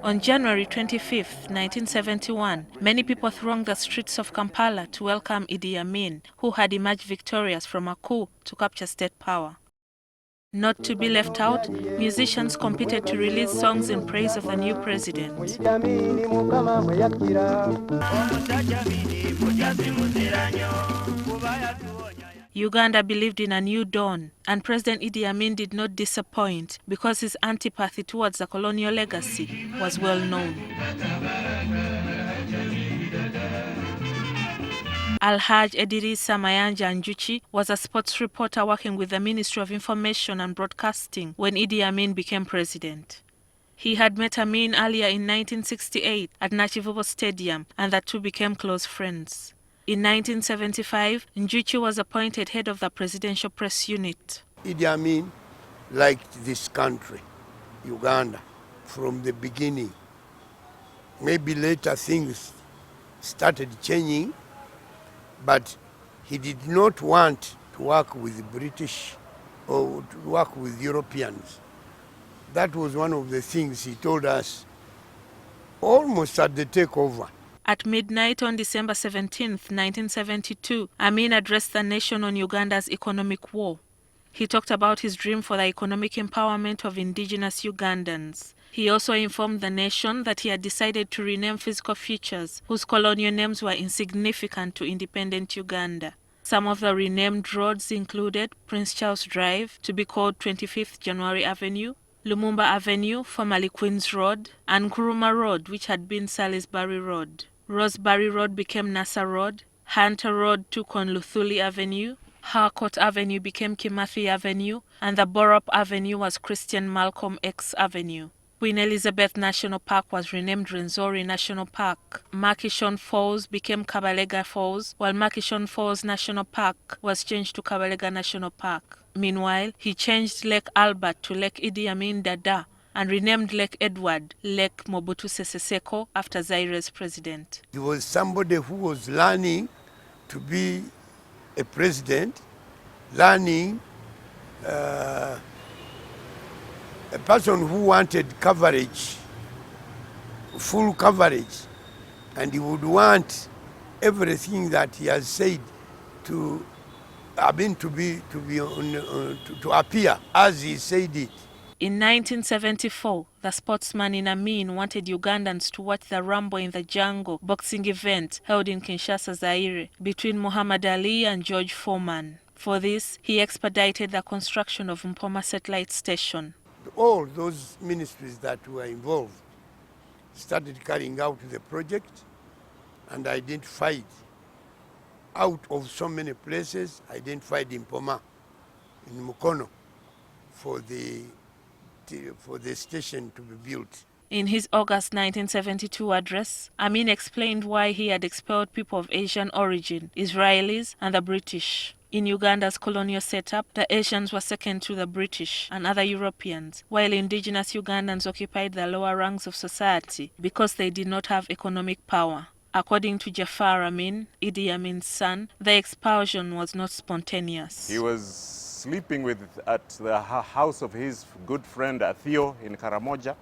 On January 25, 1971, many people thronged the streets of Kampala to welcome Idi Amin, who had emerged victorious from a coup to capture state power. Not to be left out, musicians competed to release songs in praise of the new president. Uganda believed in a new dawn, and President Idi Amin did not disappoint because his antipathy towards the colonial legacy was well known. Alhaj Edirisa Mayanja Njuchi was a sports reporter working with the Ministry of Information and Broadcasting when Idi Amin became president. He had met Amin earlier in 1968 at Nachivubo Stadium, and the two became close friends. In 1975, Njuchi was appointed head of the Presidential Press Unit. Idi Amin liked this country, Uganda, from the beginning. Maybe later things started changing, but he did not want to work with the British or to work with Europeans. That was one of the things he told us almost at the takeover. At midnight on December 17, 1972, Amin addressed the nation on Uganda's economic war. He talked about his dream for the economic empowerment of indigenous Ugandans. He also informed the nation that he had decided to rename physical features whose colonial names were insignificant to independent Uganda. Some of the renamed roads included Prince Charles Drive, to be called 25th January Avenue, Lumumba Avenue, formerly Queen's Road, and Nkuruma Road, which had been Salisbury Road. Rosebery Road became Nasa Road, Hunter Road took on Luthuli Avenue, Harcourt Avenue became Kimathi Avenue, and the Borup Avenue was Christian Malcolm X Avenue. Queen Elizabeth National Park was renamed Rwenzori National Park. Makishon Falls became Kabalega Falls, while Makishon Falls National Park was changed to Kabalega National Park. Meanwhile, he changed Lake Albert to Lake Idi Amin Dada and renamed Lake Edward Lake Mobutu Sese Seko after Zaire's president. He was somebody who was learning to be a president, learning a person who wanted coverage, full coverage, and he would want everything that he has said to appear as he said it. In 1974, the sportsman in Amin wanted Ugandans to watch the Rambo in the Jungle boxing event held in Kinshasa, Zaire, between Muhammad Ali and George Foreman. For this, he expedited the construction of Mpoma Satellite Station. All those ministries that were involved started carrying out the project and identified out of so many places, identified Mpoma in Mukono for the station to be built. In his August 1972 address, Amin explained why he had expelled people of Asian origin, Israelis and the British. In Uganda's colonial setup, the Asians were second to the British and other Europeans, while indigenous Ugandans occupied the lower ranks of society because they did not have economic power. According to Jafar Amin, Idi Amin's son, the expulsion was not spontaneous. He was sleeping at the house of his good friend Theo in Karamoja,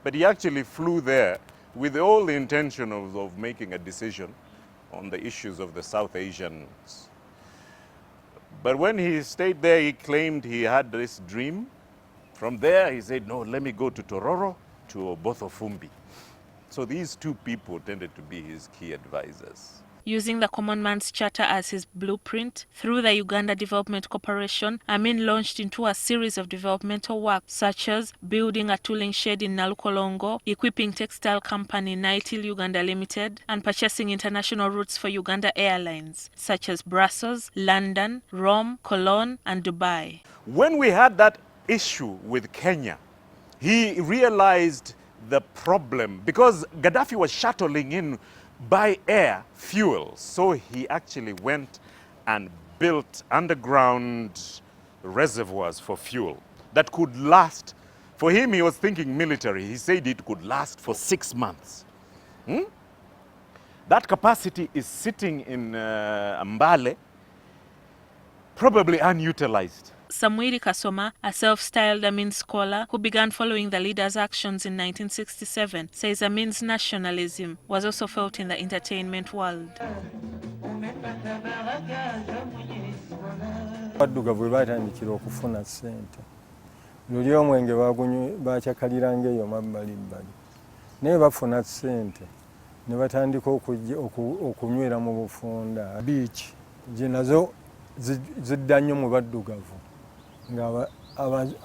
but he actually flew there with all the intention of making a decision on the issues of the South Asians. But when he stayed there, he claimed he had this dream. From there, he said, no, let me go to Tororo, to Botofumbi. So these two people tended to be his key advisors. Using the Common Man's Charter as his blueprint, through the Uganda Development Corporation, Amin launched into a series of developmental works such as building a tooling shed in Nalukolongo, equipping textile company Nightil Uganda Limited, and purchasing international routes for Uganda Airlines, such as Brussels, London, Rome, Cologne, and Dubai. When we had that issue with Kenya, he realized the problem because Gaddafi was shuttling in by air fuel. So he actually went and built underground reservoirs for fuel that could last. For him, he was thinking military. He said it could last for 6 months. That capacity is sitting in Mbale, probably unutilized. Samwiri Kasoma, a self-styled Amin scholar who began following the leader's actions in 1967, says Amin's nationalism was also felt in the entertainment world. Abaddugavu batandikira okufuna ssente. Luli omwenge bakyakaliranga eyo mabbali bbali. Naye bafuna ssente ne batandika okunywera mu bufunda. Biiki nazo zidda nnyo mu baddugavu nga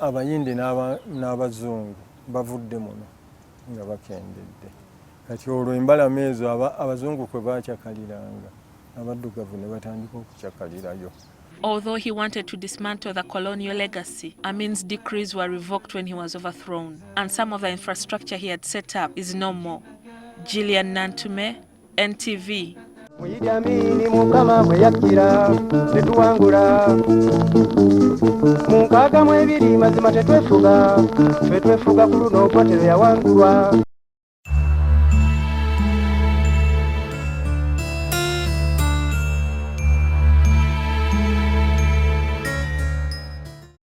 abayindi n'abazungu bavudde muno nga bakendedde. Kati olwo embalama ezo abazungu kwe bakyakaliranga abaddugavu ne batandika okukyakalirayo. Although he wanted to dismantle the colonial legacy, Amin's decrees were revoked when he was overthrown, and some of the infrastructure he had set up is no more. Gillian Nantume, NTV. Idi Amin mukama bwe yakkira ne tuwangula mu nkaaga mu ebiri mazima tetwefuga ku luno Obote yawangulwa.